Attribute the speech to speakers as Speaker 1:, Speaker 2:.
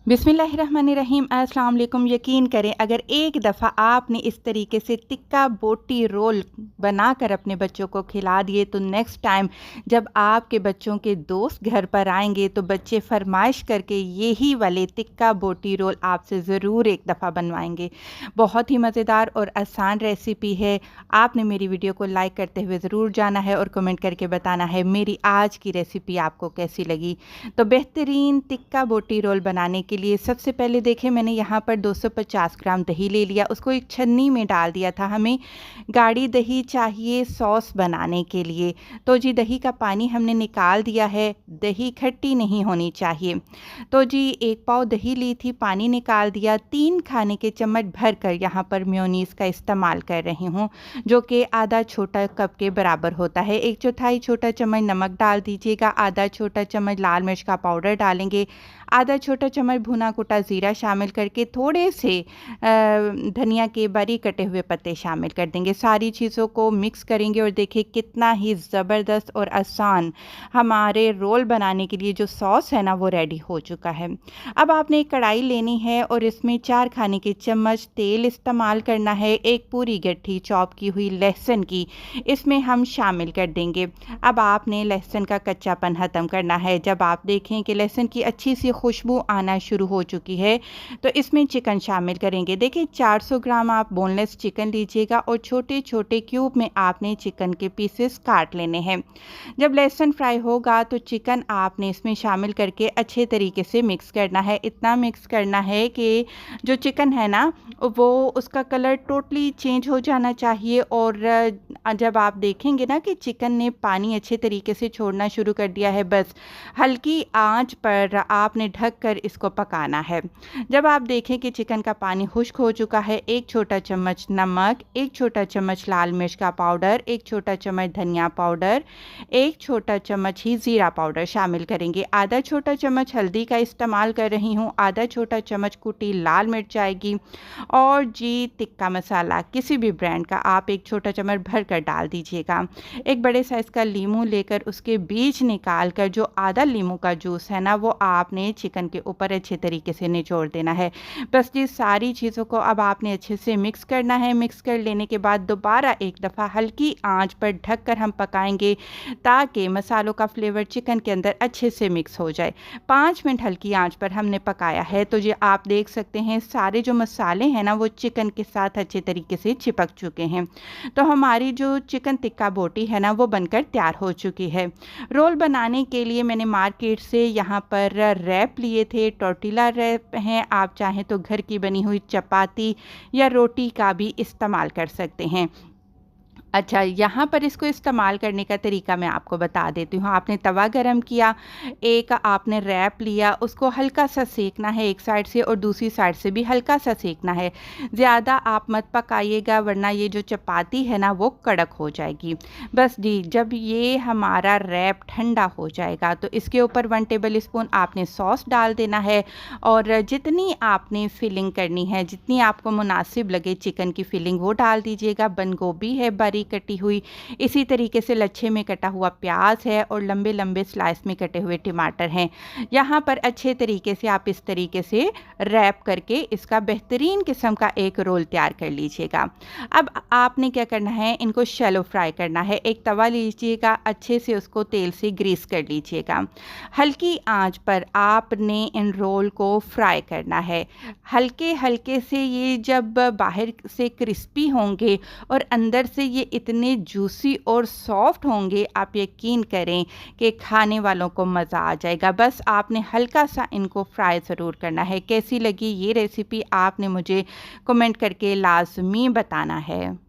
Speaker 1: बिस्मिल्लाहिर्रहमानिर्रहीम। अस्सलाम वालेकुम। यकीन करें अगर एक दफ़ा आपने इस तरीके से टिक्का बोटी रोल बनाकर अपने बच्चों को खिला दिए तो नेक्स्ट टाइम जब आपके बच्चों के दोस्त घर पर आएंगे तो बच्चे फरमाइश करके यही वाले टिक्का बोटी रोल आपसे ज़रूर एक दफ़ा बनवाएंगे। बहुत ही मज़ेदार और आसान रेसिपी है। आपने मेरी वीडियो को लाइक करते हुए ज़रूर जाना है और कमेंट करके बताना है मेरी आज की रेसिपी आपको कैसी लगी। तो बेहतरीन टिक्का बोटी रोल बनाने के लिए सबसे पहले देखें मैंने यहाँ पर 250 ग्राम दही ले लिया, उसको एक छन्नी में डाल दिया था। हमें गाढ़ी दही चाहिए सॉस बनाने के लिए, तो जी दही का पानी हमने निकाल दिया है। दही खट्टी नहीं होनी चाहिए। तो जी एक पाव दही ली थी, पानी निकाल दिया। 3 खाने के चम्मच भर कर यहाँ पर मेयोनीज़ का इस्तेमाल कर रही हूँ, जो कि आधा छोटा कप के बराबर होता है। 1/4 छोटा चम्मच नमक डाल दीजिएगा, आधा छोटा चम्मच लाल मिर्च का पाउडर डालेंगे, आधा छोटा चम्मच भुना कुटा ज़ीरा शामिल करके थोड़े से धनिया के बारीक कटे हुए पत्ते शामिल कर देंगे। सारी चीज़ों को मिक्स करेंगे और देखिए कितना ही ज़बरदस्त और आसान हमारे रोल बनाने के लिए जो सॉस है ना वो रेडी हो चुका है। अब आपने एक कढ़ाई लेनी है और इसमें 4 खाने के चम्मच तेल इस्तेमाल करना है। एक पूरी गट्ठी चॉप की हुई लहसुन की इसमें हम शामिल कर देंगे। अब आपने लहसुन का कच्चापन ख़त्म करना है। जब आप देखें कि लहसुन की अच्छी सी खुशबू आना शुरू हो चुकी है तो इसमें चिकन शामिल करेंगे। देखिए 400 ग्राम आप बोनलेस चिकन लीजिएगा और छोटे छोटे क्यूब में आपने चिकन के पीसेस काट लेने हैं। जब लहसुन फ्राई होगा तो चिकन आपने इसमें शामिल करके अच्छे तरीके से मिक्स करना है। इतना मिक्स करना है कि जो चिकन है ना वो उसका कलर टोटली चेंज हो जाना चाहिए। और जब आप देखेंगे ना कि चिकन ने पानी अच्छे तरीके से छोड़ना शुरू कर दिया है, बस हल्की आंच पर आपने ढककर इसको पकाना है। जब आप देखें कि चिकन का पानी खुश्क हो चुका है, 1 छोटा चम्मच नमक, 1 छोटा चम्मच लाल मिर्च का पाउडर, 1 छोटा चम्मच धनिया पाउडर, 1 छोटा चम्मच ही ज़ीरा पाउडर शामिल करेंगे। आधा छोटा चम्मच हल्दी का इस्तेमाल कर रही हूँ, आधा छोटा चम्मच कुटी लाल मिर्च आएगी और जी टिक्का मसाला किसी भी ब्रांड का आप 1 छोटा चम्मच भर कर डाल दीजिएगा। एक बड़े साइज़ का लीमू लेकर उसके बीज निकाल कर जो आधा लीमू का जूस है ना वो आपने चिकन के ऊपर अच्छे तरीके से निचोड़ देना है। बस ये सारी चीज़ों को अब आपने अच्छे से मिक्स करना है। मिक्स कर लेने के बाद दोबारा एक दफ़ा हल्की आंच पर ढककर हम पकाएंगे ताकि मसालों का फ्लेवर चिकन के अंदर अच्छे से मिक्स हो जाए। 5 मिनट हल्की आंच पर हमने पकाया है तो ये आप देख सकते हैं सारे जो मसाले हैं ना वो चिकन के साथ अच्छे तरीके से चिपक चुके हैं। तो हमारी जो चिकन टिक्का बोटी है ना वो बनकर तैयार हो चुकी है। रोल बनाने के लिए मैंने मार्केट से यहाँ पर रैप लिए थे, टॉर्टिला रैप हैं। आप चाहें तो घर की बनी हुई चपाती या रोटी का भी इस्तेमाल कर सकते हैं। अच्छा, यहाँ पर इसको इस्तेमाल करने का तरीका मैं आपको बता देती हूँ। आपने तवा गरम किया, एक आपने रैप लिया, उसको हल्का सा सेकना है एक साइड से और दूसरी साइड से भी हल्का सा सेकना है। ज़्यादा आप मत पकाइएगा वरना ये जो चपाती है ना वो कड़क हो जाएगी। बस जी जब ये हमारा रैप ठंडा हो जाएगा तो इसके ऊपर 1 टेबल स्पून आपने सॉस डाल देना है और जितनी आपने फिलिंग करनी है, जितनी आपको मुनासिब लगे चिकन की फिलिंग वो डाल दीजिएगा। बंद गोभी है बारीक कटी हुई, इसी तरीके से लच्छे में कटा हुआ प्याज है और लंबे लंबे स्लाइस में कटे हुए टमाटर हैं। यहाँ पर अच्छे तरीके से आप इस तरीके से रैप करके इसका बेहतरीन किस्म का एक रोल तैयार कर लीजिएगा। अब आपने क्या करना है, इनको शैलो फ्राई करना है। एक तवा लीजिएगा, अच्छे से उसको तेल से ग्रीस कर लीजिएगा। हल्की आंच पर आपने इन रोल को फ्राई करना है। हल्के हल्के से ये जब बाहर से क्रिस्पी होंगे और अंदर से ये इतने जूसी और सॉफ्ट होंगे, आप यकीन करें कि खाने वालों को मज़ा आ जाएगा। बस आपने हल्का सा इनको फ्राई ज़रूर करना है। कैसी लगी ये रेसिपी आपने मुझे कमेंट करके लाजमी बताना है।